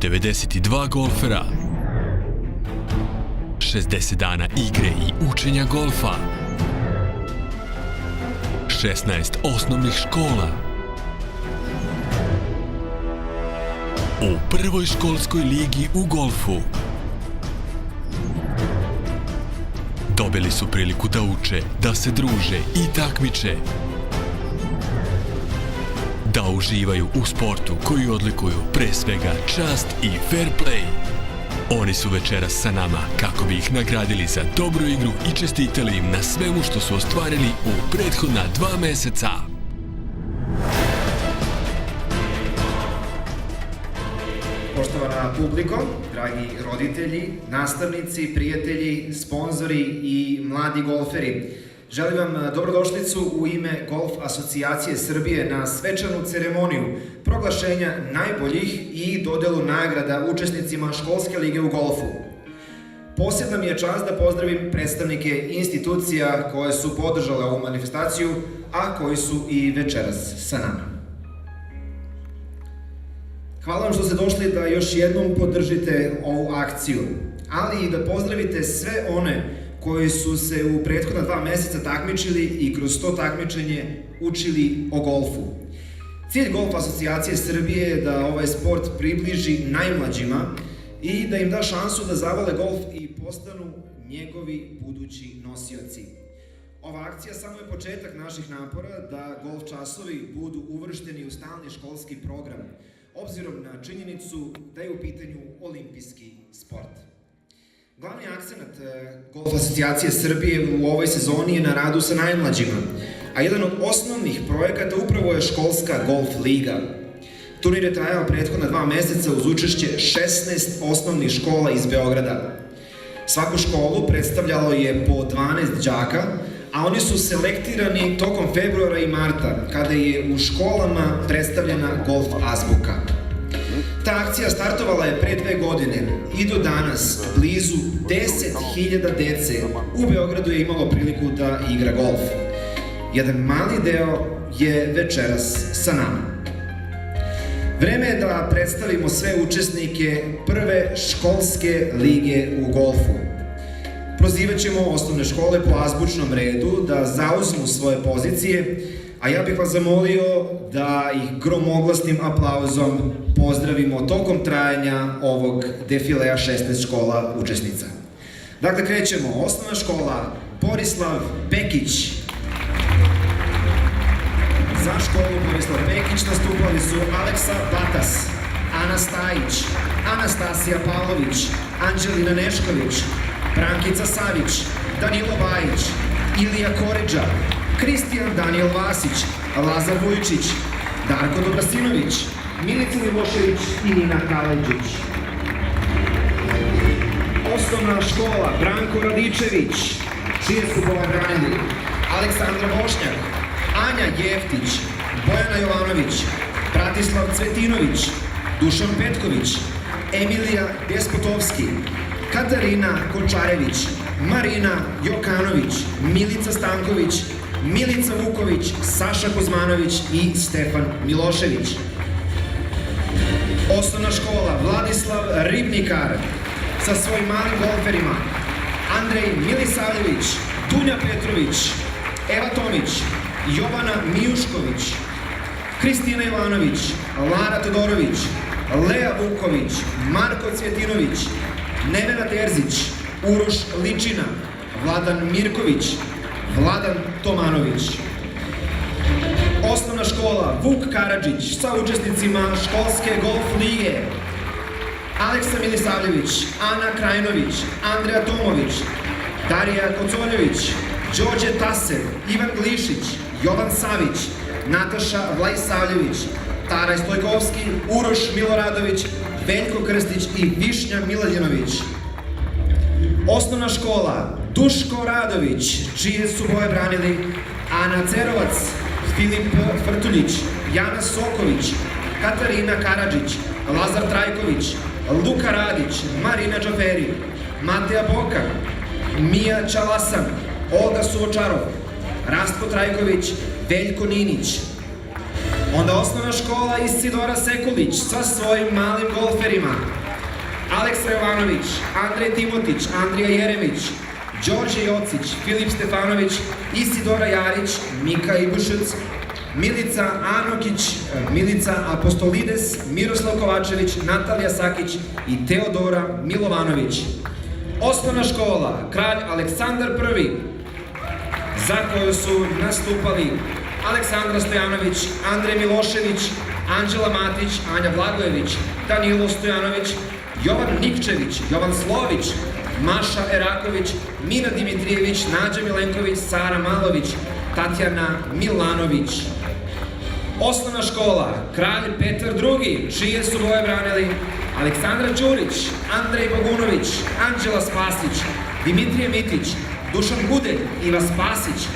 92 golfera, 60 dana igre i učenja golfa, 16 osnovnih škola. U prvoj školskoj ligi u golfu dobili su priliku da uče, da se druže i takmiče, da uživaju u sportu koji odlikuju pre svega čast i fair play. Oni su večeras sa nama kako bi ih nagradili za dobru igru i čestitali im na svemu što su ostvarili u prethodna 2 meseca. Poštovana publiko, dragi roditelji, nastavnici, prijatelji, sponzori i mladi golferi, želim vam dobrodošlicu u ime Golf asocijacije Srbije na svečanu ceremoniju proglašenja najboljih i dodelu nagrada učesnicima školske lige u golfu. Posebna mi je čast da pozdravim predstavnike institucija koje su podržale ovu manifestaciju, a koji su i večeras sa nama. Hvala vam što ste došli da još jednom podržite ovu akciju, ali i da pozdravite sve one koji su se u prethodna 2 meseca takmičili i kroz to takmičenje učili o golfu. Cilj Golf asocijacije Srbije je da ovaj sport približi najmlađima i da im da šansu da zavole golf i postanu njegovi budući nosioci. Ova akcija samo je početak naših napora da golf časovi budu uvršteni u stalni školski program, obzirom na činjenicu da je u pitanju olimpijski sport. Glavni akcenat Golf asocijacije Srbije u ovoj sezoni je na radu sa najmlađima, a jedan od osnovnih projekata upravo je školska golf liga. Turnir je trajao prethodna 2 meseca uz učešće 16 osnovnih škola iz Beograda. Svaku školu predstavljalo je po 12 đaka, a oni su selektirani tokom februara i marta, kada je u školama predstavljena golf azbuka. Ta akcija startovala je pre 2 godine i do danas blizu 10.000 dece u Beogradu je imalo priliku da igra golf. Jedan mali deo je večeras sa nama. Vreme je da predstavimo sve učesnike prve školske lige u golfu. Prozivat ćemo osnovne škole po azbučnom redu da zauzmu svoje pozicije, a ja bih vas zamolio da ih gromoglasnim aplauzom pozdravimo tokom trajanja ovog defilea 16 škola učesnica. Dakle, krećemo. Osnovna škola Borislav Pekić. Za školu Borislav Pekić nastupali su Aleksa Batas, Ana Stajić, Anastasija Pavlović, Anđelina Nešković, Brankica Savić, Danilo Bajić, Ilija Koridža, Kristijan Danijel Vasić, Lazar Vujčić, Darko Dobrasinović, Milica Milošević i Nina Kaleđić. Osnovna škola Branko Radičević, čije su branili Aleksandra Bošnjak, Anja Jeftić, Bojana Jovanović, Bratislav Cvetinović, Dušan Petković, Emilija Despotovski, Katarina Končarević, Marina Jokanović, Milica Stanković, Milica Vuković, Saša Kozmanović i Stefan Milošević. Osnovna škola Vladislav Ribnikar sa svojim malim golferima Andrej Milisavljević, Dunja Petrović, Eva Tomić, Jovana Mijušković, Kristina Ivanović, Lara Todorović, Lea Vuković, Marko Cvjetinović, Nevena Terzić, Uroš Ličina, Vladan Mirković, Vladan Tomanović. Osnovna škola Vuk Karadžić sa učesnicima školske golf lige Aleksa Milisavljević, Ana Krajnović, Andreja Tomović, Darija Kocoljević, Đorđe Tasev, Ivan Glišić, Jovan Savić, Nataša Vlajsavljević, Taraj Stojkovski, Uroš Miloradović, Veljko Krstić i Višnja Miladjinović. Osnovna škola Duško Radović, čije su boje branili Ana Cerovac, Filip Frtuljić, Jana Soković, Katarina Karadžić, Lazar Trajković, Luka Radić, Marina Džaferi, Mateja Boka, Mija Čalasan, Olga Suvočarov, Rastko Trajković, Veljko Ninić. Onda osnovna škola Isidora Sekulić sa svojim malim golferima. Aleksa Jovanović, Andrej Timotić, Andrija Jeremić, Đorđe Jocić, Filip Stefanović, Isidora Jarić, Mika Ibušec, Milica Anokić, Milica Apostolides, Miroslav Kovačević, Natalija Sakić i Teodora Milovanović. Osnovna škola Kralj Aleksandar I, za koju su nastupali Aleksandra Stojanović, Andrej Milošević, Anđela Matić, Anja Blagojević, Danilo Stojanović, Jovan Nikčević, Jovan Slović, Maša Eraković, Mina Dimitrijević, Nađa Milenković, Sara Malović, Tatjana Milanović. Osnovna škola Kralj Petar II, čije su boje branili Aleksandra Đurić, Andrej Bogunović, Anđela Spasić, Dimitrije Mitić, Dušan Gudelj, Iva Spasić,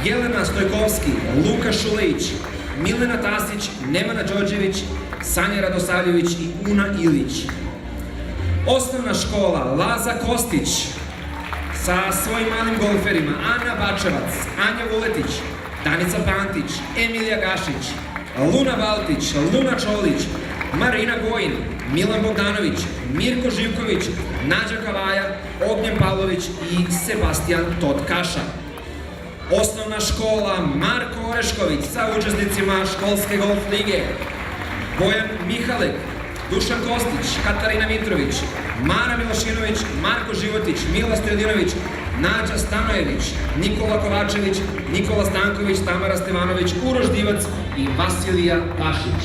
Jelena Stojkovski, Luka Šulejić, Milena Tasić, Nemanja Đorđević, Sanja Radosavljević i Una Ilić. Osnovna škola Laza Kostić sa svojim malim golferima Ana Bačevac, Anja Vuletić, Danica Pantić, Emilija Gašić, Luna Valtić, Luna Čolić, Marina Gojin, Milan Bogdanović, Mirko Živković, Nađa Kavaja, Ognjen Pavlović i Sebastijan Totkaša. Osnovna škola Marko Orešković sa učesnicima školske golf lige Bojan Mihalek, Dušan Kostić, Katarina Mitrović, Mara Milošinović, Marko Životić, Mila Stojadinović, Nađa Stanojević, Nikola Kovačević, Nikola Stanković, Tamara Stevanović, Uroš Divac i Vasilija Pašić.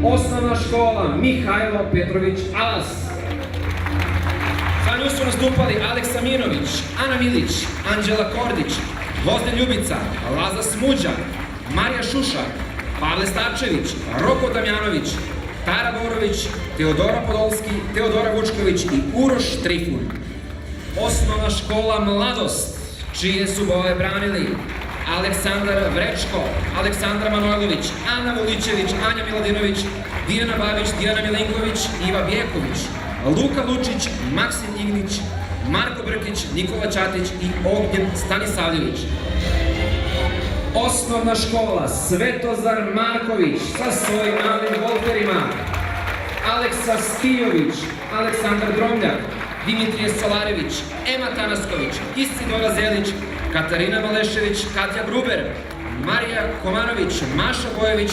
Osnovna škola Mihajlo Petrović Alas. Za nju su nastupali Aleksa Minović, Ana Milić, Anđela Kordić, Gvozden Ljubica, Laza Smuđa, Marija Šušak, Pavle Starčević, Roko Damjanović, Tara Borović, Teodora Podolski, Teodora Vučković i Uroš Trifun. Osnovna škola Mladost, čije su boje branili Aleksandar Vrečko, Aleksandra Manojlović, Ana Vulićević, Anja Miladinović, Dijana Babić, Dijana Milenković, Iva Bjeković, Luka Lučić, Maksim Ignić, Marko Brkić, Nikola Ćatić i Ognjen Stanisavljević. Osnovna škola Svetozar Marković sa svojim malim golferima Aleksa Stijović, Aleksandar Dromljak, Dimitrije Solarević, Ema Tanasković, Isidora Zelić, Katarina Malešević, Katja Gruber, Marija Komanović, Maša Bojević,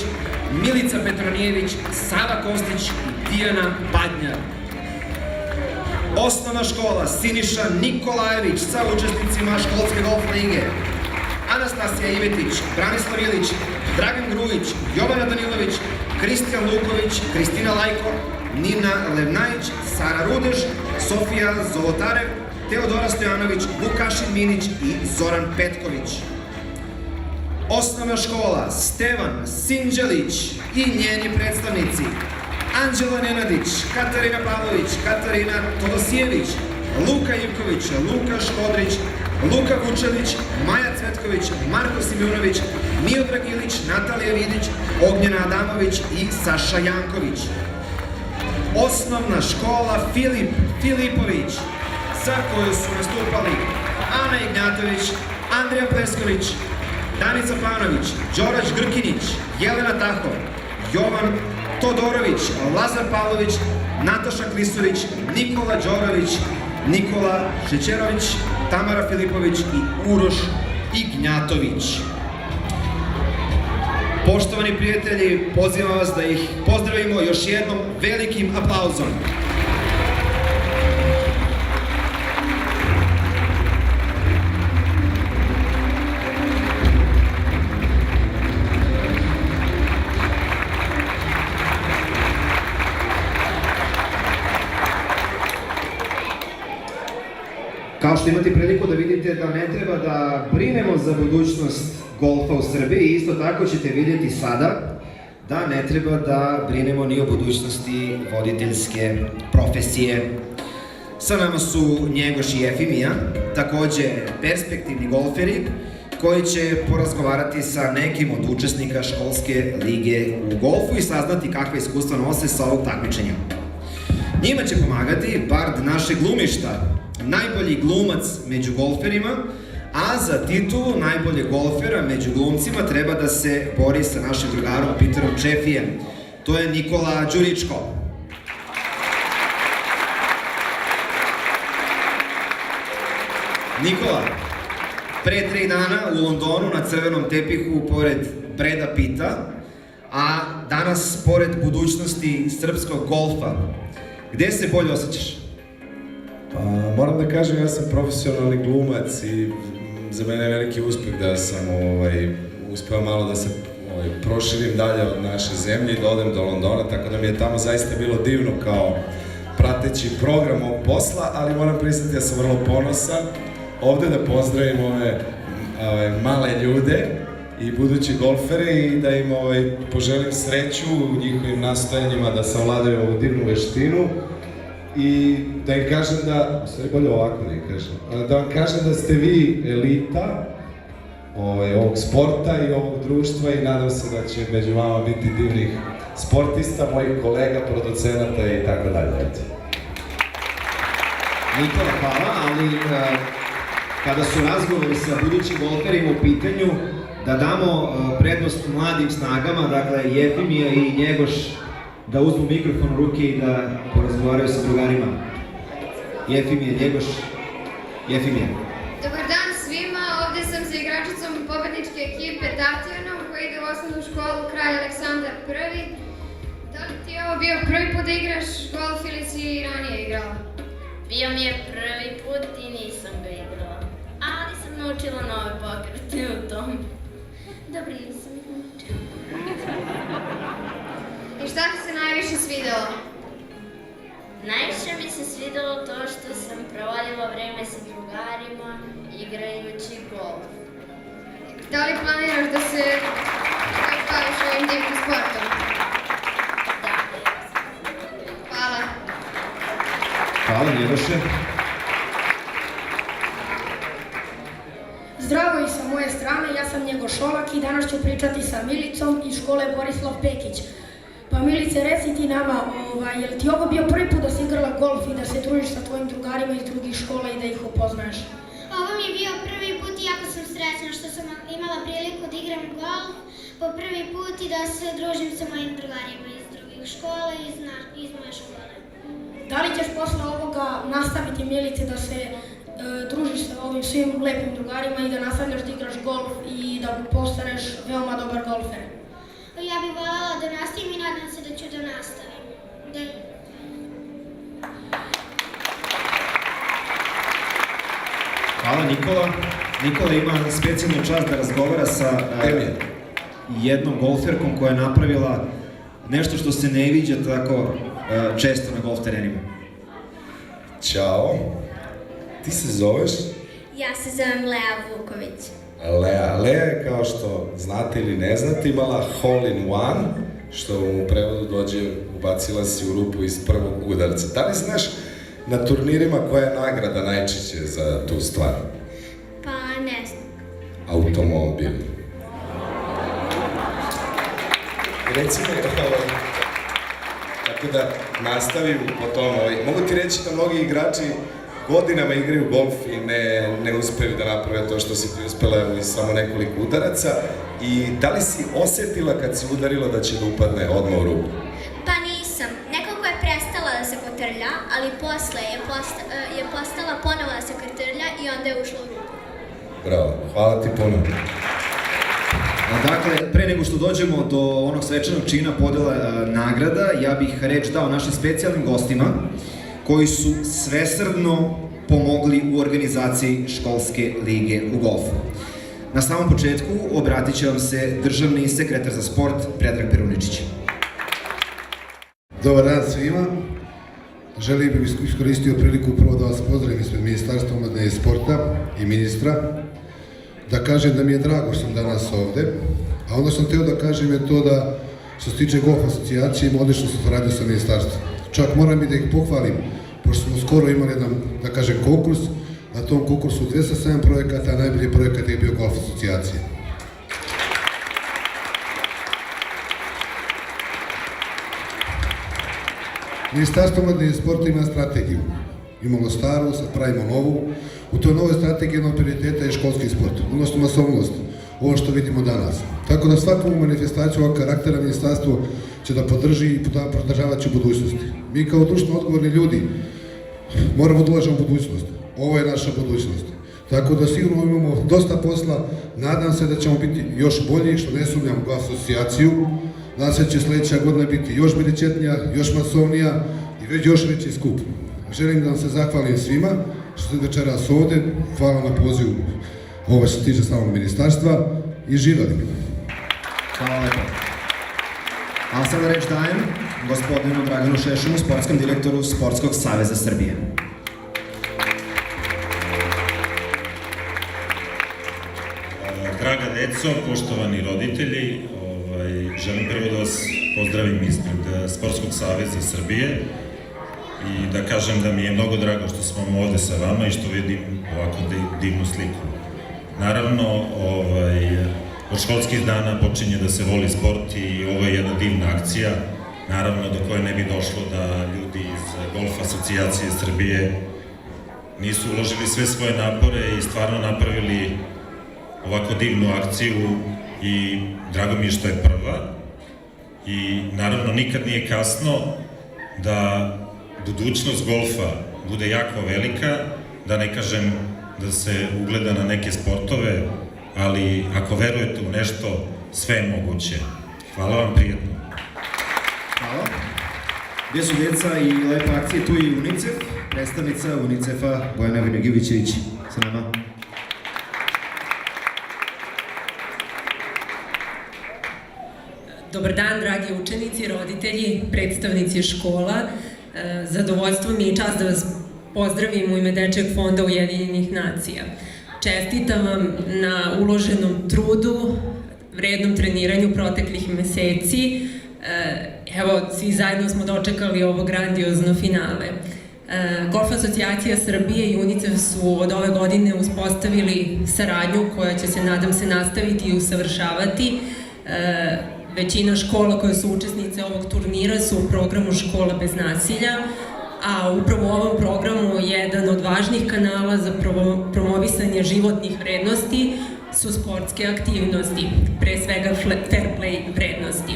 Milica Petronijević, Sava Kostić i Dijana Badnjar. Osnovna škola Siniša Nikolajević sa učesnicima školske golf lige Anastasija Ivetić, Branislav Ilić, Dragan Grujić, Jovana Danilović, Kristijan Luković, Kristina Lajko, Nina Levnajić, Sara Rudež, Sofija Zolotarev, Teodora Stojanović, Vukašin Minić i Zoran Petković. Osnovna škola Stevan Sinđelić i njeni predstavnici Anđela Nenadić, Katarina Pavlović, Katarina Todosijević, Luka Ivković, Luka Škodrić, Luka Vučević, Maja Cvetković, Marko Simeunović, Miodrag Ilić, Natalija Vidić, Ognjena Adamović i Saša Janković. Osnovna škola Filip Filipović, sa koju su nastupali Ana Ignjatović, Andrija Plesković, Danica Panović, Đorđe Grkinić, Jelena Tahov, Jovan Todorović, Lazar Pavlović, Nataša Klisović, Nikola Đorović, Nikola Šećerović, Tamara Filipović i Uroš Ignjatović. Poštovani prijatelji, pozivam vas da ih pozdravimo još jednom velikim aplauzom. Kao što imate priliku da vidite da ne treba da brinemo za budućnost golfa u Srbiji, isto tako ćete vidjeti sada da ne treba da brinemo ni o budućnosti voditeljske profesije. Sa nama su Njegoš i Efimija, takođe perspektivni golferi koji će porazgovarati sa nekim od učesnika školske lige u golfu i saznati kakve iskustva nose sa ovog takmičenja. Njima će pomagati bard našeg glumišta, najbolji glumac među golferima, A za titulu najboljeg golfera među glumcima treba da se bori sa našim drugarom Peterom Čefijem. To je Nikola Đuričko. Nikola, pre 3 dana u Londonu na crvenom tepihu pored Breda Pitta, a danas pored budućnosti srpskog golfa. Gde se bolje osjećaš? Pa, moram da kažem, ja sam profesionalni glumac i za mene je veliki uspeh da sam uspeo malo da se proširim dalje od naše zemlje i da odem do Londona, tako da mi je tamo zaista bilo divno kao prateći program ovog posla, ali moram priznati da sam vrlo ponosan ovde da pozdravim ove male ljude i budući golfere i da im poželim sreću u njihovim nastojanjima da savladaju ovu divnu veštinu i da im kažem da, sve bolje ovako da im kažem, da vam kažem da ste vi elita ovog sporta i ovog društva i nadam se da će među vama biti divnih sportista, mojih kolega, producenata i tako dalje. Nikola, hvala, ali kada su razgovori sa budućim golferima u pitanju, da damo prednost mladim snagama, dakle Jefimija i Njegoš, da uzmu mikrofon u ruke i da porazgovaraju sa drugarima. Jefimija, Njegoš, Jefimija. Dobar dan svima, ovde sam sa igračicom pobedničke ekipe Tatjanom koja ide u osnovnu školu Kralj Aleksandar I. Da li ti je ovo bio prvi put da igraš golf ili si ranije igrala? Bio mi je prvi put i nisam ga igrala, ali sam naučila nove pokrete u tom. Dobro, nisam ih naučila. I šta ti se najviše svidelo? Najviše mi se svidelo to što sam provodila vreme sa drugarima igrajući golf. Da li planiraš da se baviš ovim divnim sportom? Da. Hvala. Hvala, Njegoše. Zdravo i sa moje strane, ja sam Njegoš Šolak i danas ću pričati sa Milicom iz škole Borislav Pekić. Pa Milice, reci ti nama, je li ti ovo bio prvi put da si igrala golf i da se družiš sa tvojim drugarima iz drugih škola i da ih upoznaješ? Ovo mi je bio prvi put i jako sam srećna što sam imala priliku da igram golf po prvi put i da se družim sa mojim drugarima iz drugih škola i iz moje škole. Da li ćeš posle ovoga nastaviti, Milice, da se družiš sa ovim svim lepim drugarima i da nastavljaš da igraš golf i da postaneš veoma dobar golfer? Ja bih voljela da nastavim i nadam se da ću da nastavim. Hvala, Nikola. Nikola ima specijalnu čast da razgovara sa jednom golferkom koja je napravila nešto što se ne viđa tako često na golf terenima. Ćao, ti se zoveš? Ja se zovem Lea Vuković. Lea je, kao što znate ili ne znate, imala hole in one, što u prevodu dođe ubacila si u rupu iz prvog udarca. Da li znaš na turnirima koja je nagrada najčešće za tu stvar? Pa ne znam. Automobil. Reci mi, tako da nastavim po tom, mogu ti reći da mnogi igrači godinama igraju golf i ne uspeju da naprave to što si ti uspela iz samo nekoliko udaraca. I da li si osetila kad si udarila da će da upadne odmah u ruku? Pa nisam. Nekako je prestala da se kotrlja, ali posle je postala ponovo da se kotrlja i onda je ušla u ruku. Bravo, hvala ti puno. Dakle, pre nego što dođemo do onog svečanog čina podela nagrada, ja bih reč dao našim specijalnim gostima koji su svesrdno pomogli u organizaciji školske lige u golfu. Na samom početku obratit će vam se državni sekretar za sport Predrag Peruničić. Dobar dan svima. Želim bih iskoristio priliku prvo da vas pozdravim ispred Ministarstva omladine i sporta i ministra, da kažem da mi je drago što sam danas ovde, a onda sam hteo da kažem je to da što se tiče golf asocijacije ima odličnu saradnju sa ministarstvom. Čak moram i da ih pohvalim, pošto smo skoro imali jedan, da kažem, konkurs, na tom konkursu 207 projekata, a najbolji projekat je bio golf asocijacije. Ministarstvo omladine i sporta ima strategiju. Imamo staru, sad pravimo novu. U toj novoj strategiji jednog prioriteta je školski sport, odnosno masovnost, ovo što vidimo danas. Tako da svaku manifestaciju ovog karaktera ministarstvo će da podrži i podržavat će u budućnosti. Mi kao društveno odgovorni ljudi moramo da ulažemo u budućnost. Ovo je naša budućnost. Tako da sigurno imamo dosta posla, nadam se da ćemo biti još bolji, što ne sumnjam u asocijaciju. Nadam se da će sledeća godina biti još beričetnija, još masovnija i već još veći skup. Želim da vam se zahvalim svima što ste večeras ovde, hvala na pozivu ovo što se tiče samog ministarstva i živeli. Hvala lepo. A sada reč dajem gospodinu Draganu Šešinu, sportskom direktoru Sportskog saveza Srbije. Draga deco, poštovani roditelji, želim prvo da vas pozdravim ispred Sportskog saveza Srbije i da kažem da mi je mnogo drago što smo ovde sa vama i što vidim ovako divnu sliku. Naravno, od školskih dana počinje da se voli sport i ovo je jedna divna akcija, naravno do koje ne bi došlo da ljudi iz Golf asocijacije Srbije nisu uložili sve svoje napore i stvarno napravili ovako divnu akciju i drago mi je što je prva i naravno nikad nije kasno da budućnost golfa bude jako velika, da ne kažem da se ugleda na neke sportove, ali ako verujete u nešto, sve je moguće. Hvala vam, prijatno. Hvala. Gdje su djeca i lepa akcija, tu i UNICEF, predstavnica UNICEF-a Bojana Vinjogivićević sa nama. Dobar dan, dragi učenici, roditelji, predstavnici škola. Zadovoljstvo mi je i čast da vas pozdravim u ime Dečijeg fonda Ujedinjenih nacija. Čestitam vam na uloženom trudu, vrednom treniranju proteklih meseci. Evo, svi zajedno smo dočekali ovo grandiozno finale. Golf asocijacija Srbije i UNICEF su od ove godine uspostavili saradnju koja će se, nadam se, nastaviti i usavršavati. Većina škola koje su učesnice ovog turnira su u programu Škola bez nasilja, a upravo u ovom programu jedan od važnih kanala za promovisanje životnih vrednosti su sportske aktivnosti, pre svega fair play vrednosti.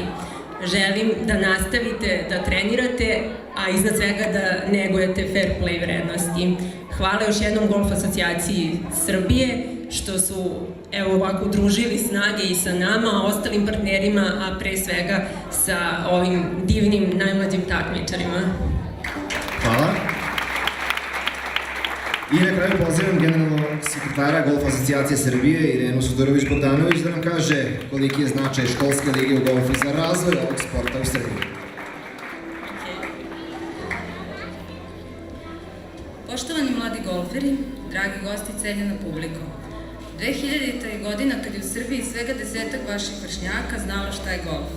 Želim da nastavite da trenirate, a iznad svega da negujete fair play vrednosti. Hvala još jednom Golf asocijaciji Srbije što su evo ovako udružili snage i sa nama, a ostalim partnerima, a pre svega sa ovim divnim najmlađim takmičarima. Hvala. I na kraju pozivam generalnog sekretara Golf asocijacije Srbije Irenu Sudorović-Bogdanović da nam kaže koliki je značaj školske lige u golfu za razvoj ovog sporta u Srbiji. Poštovani mladi golferi, dragi gosti i cenjena publiko, 2000. je godina kad je u Srbiji svega 10-ak vaših vršnjaka znalo šta je golf.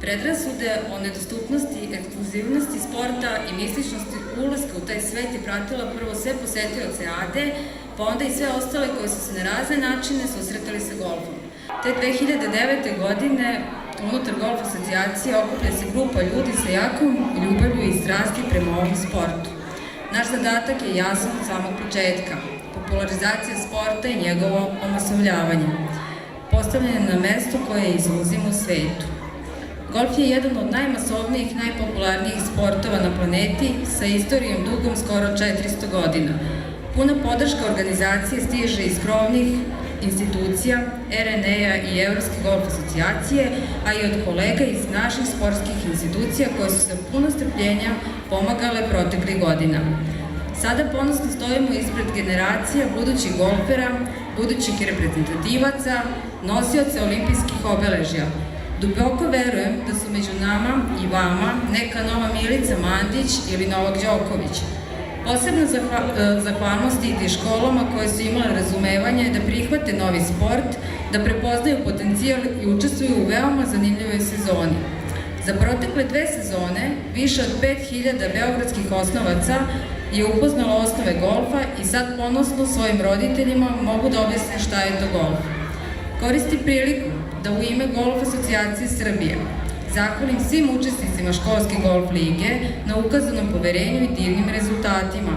Predrasude o nedostupnosti, ekskluzivnosti sporta i mističnosti ulaska u taj svet je pratila prvo sve posetioce ADE, pa onda i sve ostale koji su se na razne načine susretali sa golfom. Te 2009. godine unutar Golf asocijacije okuplja se grupa ljudi sa jakom ljubavlju i strasti prema ovom sportu. Naš zadatak je jasan od samog početka. Popularizacija sporta i njegovo omasovljavanje. Postavljanje na mesto koje je izuzimo u svetu. Golf je jedan od najmasovnijih, najpopularnijih sportova na planeti sa istorijom dugom skoro 400 godina. Puna podrška organizacije stiže iz krovnih institucija, RNA i Evropske golf asocijacije, a i od kolega iz naših sportskih institucija koje su se puno strpljenja pomagale proteklih godina. Sada ponosno stojimo ispred generacija budućih golfera, budućih reprezentativaca, nosioca olimpijskih obeležja. Duboko verujem da su među nama i vama neka nova Milica Mandić ili Novak Đoković. Posebno zahvalnost ide školama koje su imale razumevanje da prihvate novi sport, da prepoznaju potencijal i učestvuju u veoma zanimljivoj sezoni. Za protekle 2 sezone više od 5000 beogradskih osnovaca je upoznalo osnove golfa i sad ponosno svojim roditeljima mogu da objasne šta je to golf. Koristim priliku da u ime Golf asocijacije Srbije zahvalim svim učesnicima školske golf lige na ukazanom poverenju i divnim rezultatima.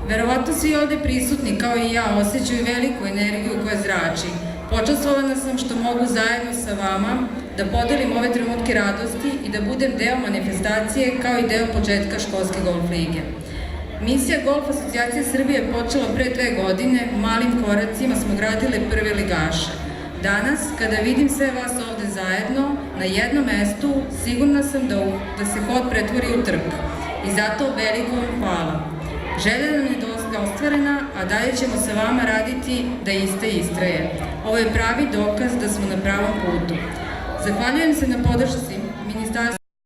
Verovatno svi ovde prisutni, kao i ja, osjećaju veliku energiju koja zrači. Počastvovana sam što mogu zajedno sa vama da podelim ove trenutke radosti i da budem deo manifestacije kao i deo početka školske golf lige. Misija Golf asocijacije Srbije je počela pre 2 godine, malim koracima smo gradili prve ligaše. Danas, kada vidim sve vas ovde zajedno, na jednom mestu, sigurna sam da se hod pretvori u trk. I zato veliko vam hvala. Želja nam je dosta ostvarena, a dalje ćemo sa vama raditi da iste istraje. Ovo je pravi dokaz da smo na pravom putu. Zahvaljujem se na podršci